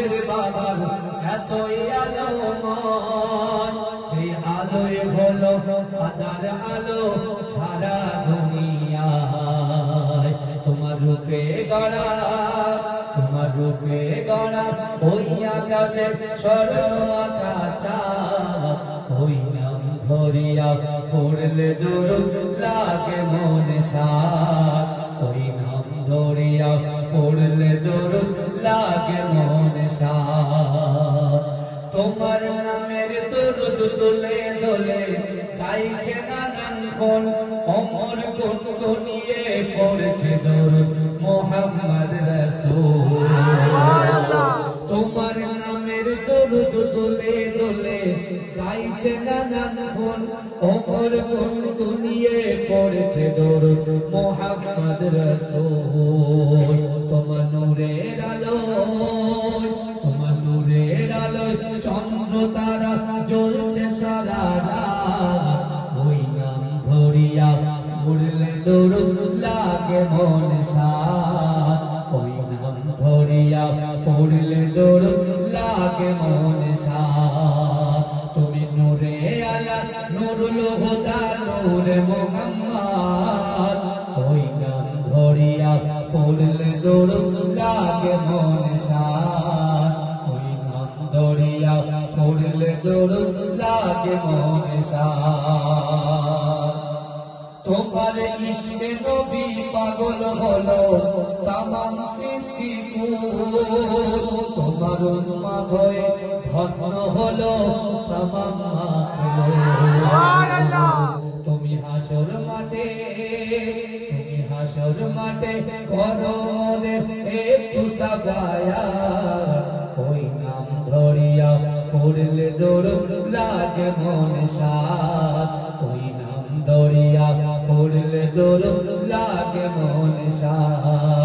ফুলের বাগান এতই আলোময়, সেই আলোয় হলো হাজার আলো সারা দুনিয়ায়। তোমার রূপে গড়া, তোমার রূপে গড়া ওই আকাশে সরমাকা চাঁদ, ওই নাম ধরিয়া পড়লে দরুদ লাগে মনে সাদ, ওই নাম ধরিয়া পড়লে দরুদ লাগে মনে সাদ। তোমার নামের দরুদ দোলে দোলে গাইছে নানান কোন, অমর গুনগুনিয়ে পড়ছে দরুদ মুহাম্মদ রাসূল। তোমার নামের দরুদ দোলে দোলে গাইছে নানান কোন, অমর গুনগুনিয়ে পড়ছে দরুদ মুহাম্মদ রাসূল। তোমার নূরের আলোয়, তোমার নূরের আলোয় চন্দ্র তারা জ্বলছে সারা রাত, ওই নাম ধরিয়া পড়লে দরুদ লাগে মনে সাদ, ওই নাম ধরিয়া পড়লে দরুদ লাগে মনে সাদ। তুমি নূরে আলা নূরুল হুদা নূরে মুহাম্মদ, ওই নাম ধরিয়া পড়লে দরুদ লাগে মনে সাদ, ওই নাম ধরিয়া পড়লে দরুদ লাগে মনে সাদ। তোমার ইশকে নবী পাগল হলো তামাম সৃষ্টি কুল, তোমার উম্মত হয়ে ধন্য হলো তামাম মাখলুক। তুমি হাসর মাঠে, তুমি হাসর মাঠে করো মোদের একটু সাফায়া, ওই নাম ধরিয়া পড়লে দরুদ লাগে মনে সাদ, ওই নাম ধরিয়া পড়লে দরুদ লাগে মনে সাদ।